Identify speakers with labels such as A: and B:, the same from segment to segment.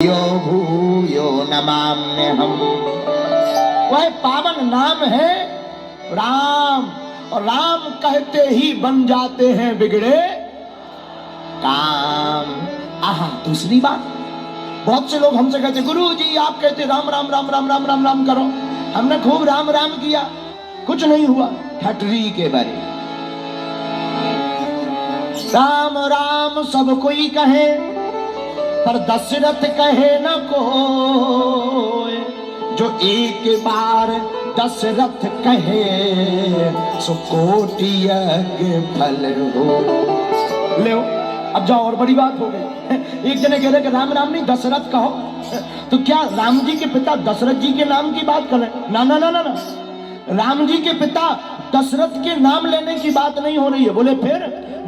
A: यो भूयो नमाम्यहम्। वह पावन नाम है राम, और राम कहते ही बन जाते हैं बिगड़े काम। आहा, दूसरी बात, बहुत से लोग हमसे कहते गुरु जी आप कहते राम राम राम राम राम राम राम करो, हमने खूब राम राम किया, कुछ नहीं हुआ। ठटरी के बारे राम राम सब कोई कहे, पर दशरथ कहे न कोई। जो एक बार दशरथ कहे, सो कोटि यज्ञ फल हो। ले अब जाओ, और बड़ी बात हो गई। एक जने कह रहे कि राम राम नहीं दशरथ कहो, तो क्या राम जी के पिता दशरथ जी के नाम की बात कर रहे? ना ना ना ना ना, राम जी के पिता दशरथ के नाम लेने की बात नहीं हो रही है। बोले फिर?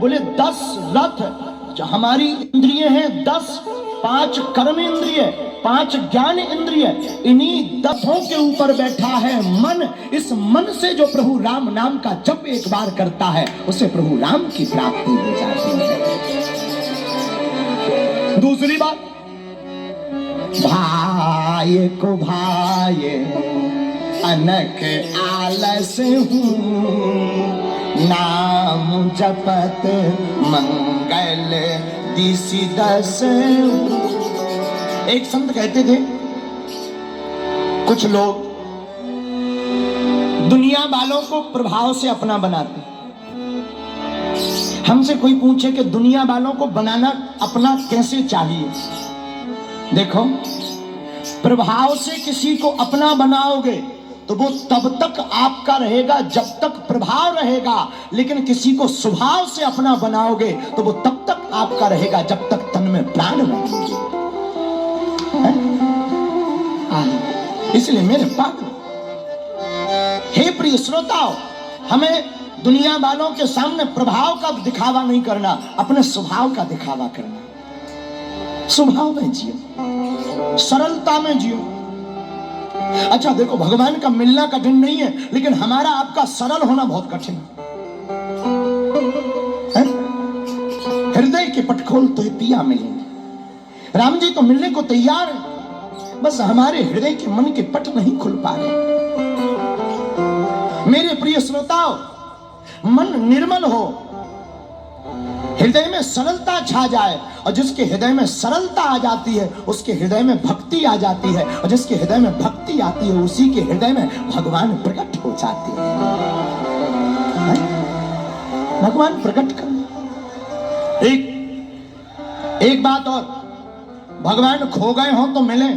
A: बोले 10 रथ, जो हमारी इंद्रिय हैं 10, 5 कर्म इंद्रिय, 5 ज्ञान इंद्रिय, इन्हीं 10 के ऊपर बैठा है मन। इस मन से जो प्रभु राम नाम का जप एक बार करता है, उसे प्रभु राम की प्राप्ति हो जाती है। दूसरी बात, भाई को भाई अनक आलस हूँ, नाम जपत मंगल दिसि दस। एक संत कहते थे, कुछ लोग दुनिया वालों को प्रभाव से अपना बनाते। हमसे कोई पूछे कि दुनिया वालों को बनाना अपना कैसे चाहिए? देखो, प्रभाव से किसी को अपना बनाओगे तो वो तब तक आपका रहेगा जब तक प्रभाव रहेगा, लेकिन किसी को स्वभाव से अपना बनाओगे तो वो तब तक आपका रहेगा जब तक तन में प्राण रहेंगे। इसलिए मेरे पास, हे प्रिय श्रोताओ, हमें दुनिया वालों के सामने प्रभाव का दिखावा नहीं करना, अपने स्वभाव का दिखावा करना। स्वभाव में जियो, सरलता में जियो। अच्छा देखो, भगवान का मिलना कठिन नहीं है, लेकिन हमारा आपका सरल होना बहुत कठिन है। हृदय के पट खोल तो पिया मिलेंगे। राम जी तो मिलने को तैयार है, बस हमारे हृदय के मन के पट नहीं खुल पा रहे। मेरे प्रिय श्रोताओं, मन निर्मल हो, हृदय में सरलता छा जाए, और जिसके हृदय में सरलता आ जाती है उसके हृदय में भक्ति आ जाती है, और जिसके हृदय में भक्ति आती है उसी के हृदय में भगवान प्रकट हो जाते हैं। भगवान प्रकट कर। एक बात और, भगवान खो गए हो तो मिले।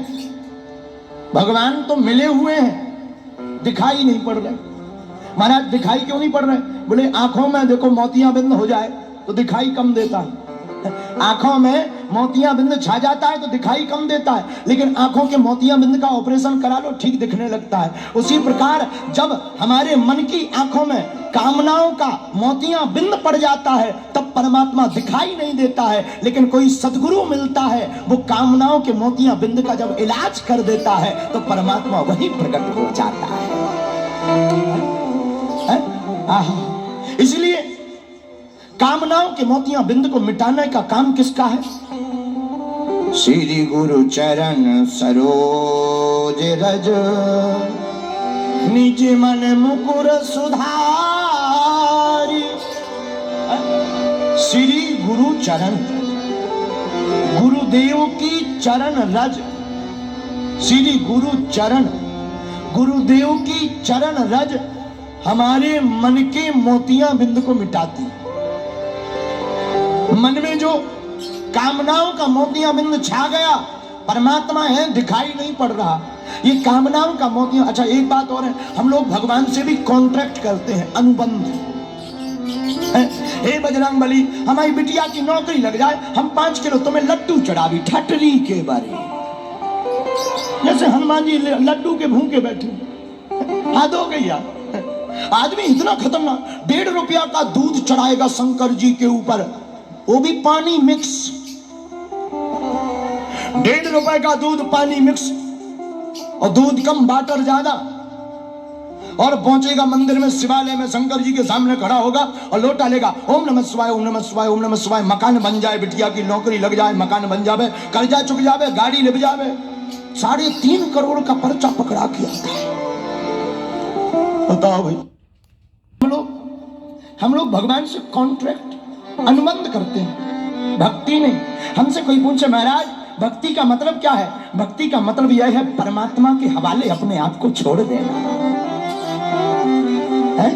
A: भगवान तो मिले हुए हैं, दिखाई नहीं पड़ रहे। महाराज दिखाई क्यों नहीं पड़ रहे? बोले आंखों में देखो मोतियाबिंद हो जाए तो दिखाई कम देता है, आंखों में मोतियाबिंद छा जाता है तो दिखाई कम देता है, लेकिन आंखों के मोतियाबिंद का ऑपरेशन करा लो ठीक दिखने लगता है। उसी प्रकार जब हमारे मन की आंखों में कामनाओं का मोतियाबिंद पड़ जाता है तब परमात्मा दिखाई नहीं देता है, लेकिन कोई सदगुरु मिलता है, वो कामनाओं के मोतियाबिंद का जब इलाज कर देता है तो परमात्मा वहीं प्रकट हो जाता है। इसलिए कामनाओं के मोतियां बिंद को मिटाने का काम किसका है? श्री गुरु चरण सरोज रज, निज मन मुकुर सुधारी। श्री गुरु चरण, गुरुदेव की चरण रज, श्री गुरु चरण, गुरुदेव की चरण रज हमारे मन के मोतियां बिंद को मिटाती। मन में जो कामनाओं का मोतियां बिंद छा गया, परमात्मा है दिखाई नहीं पड़ रहा, ये कामनाओं का मोतियां। अच्छा एक बात और है, हम लोग भगवान से भी कॉन्ट्रैक्ट करते हैं, अनुबंध। हे बजरंगबली, हमारी बिटिया की नौकरी लग जाए, हम 5 किलो तुम्हें लड्डू चढ़ावी। ठटरी के बारे, जैसे हनुमान जी लड्डू के भूखे बैठे। हाथ हो गई यार, आदमी इतना खतरनाक, 1.5 रुपया का दूध चढ़ाएगा शंकर जी के ऊपर, वो भी पानी मिक्स। 1.5 रुपए का दूध पानी मिक्स, और दूध कम वाटर ज्यादा। और पहुंचेगा मंदिर में, शिवालय में, शंकर जी के सामने खड़ा होगा और लोटा लेगा, ओम नमः शिवाय, ओम नमः शिवाय, ओम नमः शिवाय। मकान बन जाए, बिटिया की नौकरी लग जाए, मकान बन जावे, कर्जा चुक जावे, गाड़ी ले जावे, 3.5 करोड़ का पर्चा पकड़ा के आता है। बताओ भाई, हम लोग भगवान से कॉन्ट्रैक्ट, अनुबंध करते हैं, भक्ति नहीं। हमसे कोई पूछे महाराज भक्ति का मतलब क्या है? भक्ति का मतलब यह है परमात्मा के हवाले अपने आप को छोड़ देना है।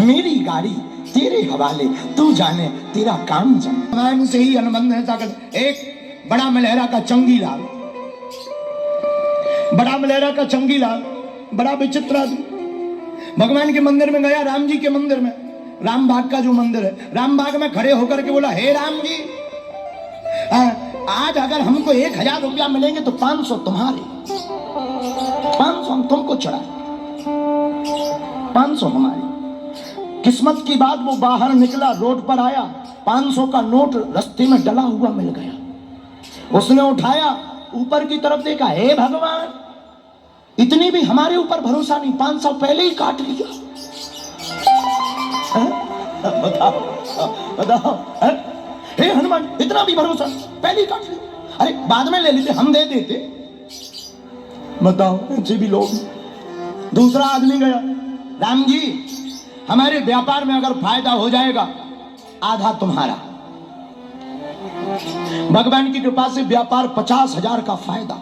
A: मेरी गाड़ी तेरे हवाले, तू जाने तेरा काम जाने। भगवान से ही अनुबंध है ताकत। एक बड़ा मलहरा का चंगीलाल, बड़ा मलहरा का चंगीलाल, बड़ा विचित्र आदमी, भगवान के मंदिर में गया, राम जी के मंदिर में, राम बाग का जो मंदिर है, राम बाग में खड़े होकर के बोला, हे राम जी, आज अगर हमको 1000 रुपया मिलेंगे तो 500 तुम्हारे, 500 हम तुमको चढ़ा, 500 हमारी। किस्मत की बात, वो बाहर निकला, रोड पर आया, 500 का नोट रास्ते में डला हुआ मिल गया। उसने उठाया, ऊपर की तरफ देखा, हे भगवान, इतनी भी हमारे ऊपर भरोसा नहीं, 500 पहले ही काट लिया। बताओ बताओ, हे हनुमान, इतना भी भरोसा, पहले ही काट लिया। अरे बाद में ले लेते, हम दे देते। बताओ, ऐसे भी लोग। दूसरा आदमी गया, राम जी, हमारे व्यापार में अगर फायदा हो जाएगा, आधा तुम्हारा। भगवान की कृपा से व्यापार 50,000 का फायदा।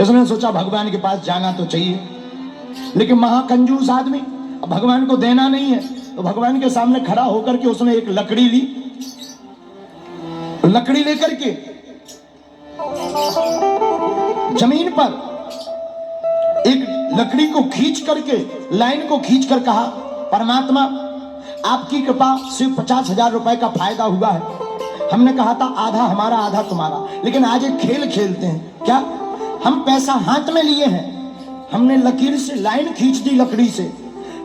A: इसने सोचा भगवान के पास जाना तो चाहिए, लेकिन महाकंजूस आदमी, भगवान को देना नहीं है, तो भगवान के सामने खड़ा होकर के उसने एक लकड़ी ली, लकड़ी लेकर के जमीन पर एक लकड़ी को खींच करके, लाइन को खींच कर कहा, परमात्मा, आपकी कृपा से 50,000 रुपए का फायदा हुआ है। हमने कहा था आधा हमारा आधा तुम्हारा, लेकिन आज एक खेल खेलते हैं। क्या? हम पैसा हाथ में लिए हैं, हमने लकीर से लाइन खींच दी, लकड़ी से,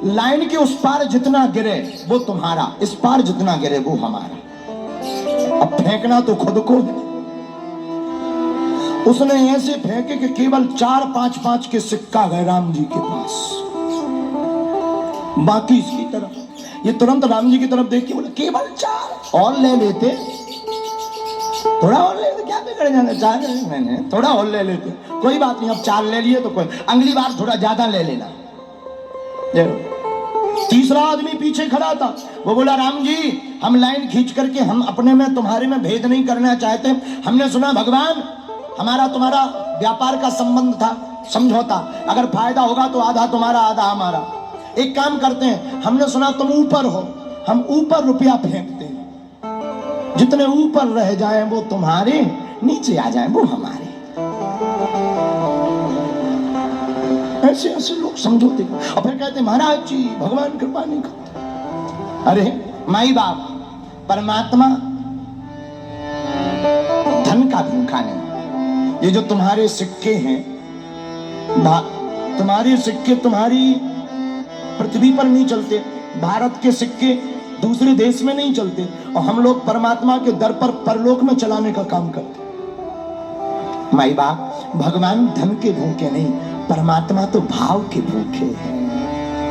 A: लाइन के उस पार जितना गिरे वो तुम्हारा, इस पार जितना गिरे वो हमारा। अब फेंकना तो खुद को है। उसने ऐसे फेंके कि केवल 4-5 के सिक्का गए राम जी के पास, बाकी इसकी तरफ। ये तुरंत राम जी की तरफ देख के बोला, केवल 4 और ले लेते, थोड़ा और ले लेते, क्या बिगड़ जाना, 4 मैंने थोड़ा और ले लेते, कोई बात नहीं, अब 4 ले लिए तो कोई, अगली बार थोड़ा ज्यादा ले लेना। तीसरा आदमी पीछे खड़ा था, वो बोला, राम जी, हम लाइन खींच करके, हम अपने में तुम्हारे में भेद नहीं करना चाहते, हमने सुना भगवान हमारा तुम्हारा व्यापार का संबंध था, समझौता, अगर फायदा होगा तो आधा तुम्हारा आधा हमारा। एक काम करते हैं, हमने सुना तुम ऊपर हो, हम ऊपर रुपया फेंकते हैं, जितने ऊपर रह जाएं वो तुम्हारे, नीचे आ जाएं वो हमारे। ऐसे ऐसे लोग समझौते, और फिर कहते महाराज जी भगवान कृपा नहीं करते। अरे माई बाप, परमात्मा धन का भूखा नहीं। ये जो तुम्हारे सिक्के हैं, तुम्हारे सिक्के तुम्हारी पृथ्वी पर नहीं चलते, भारत के सिक्के दूसरे देश में नहीं चलते, और हम लोग परमात्मा के दर पर परलोक में चलाने का काम करते। माई बाप, भगवान धन के भूखे नहीं, परमात्मा तो भाव के भूखे हैं।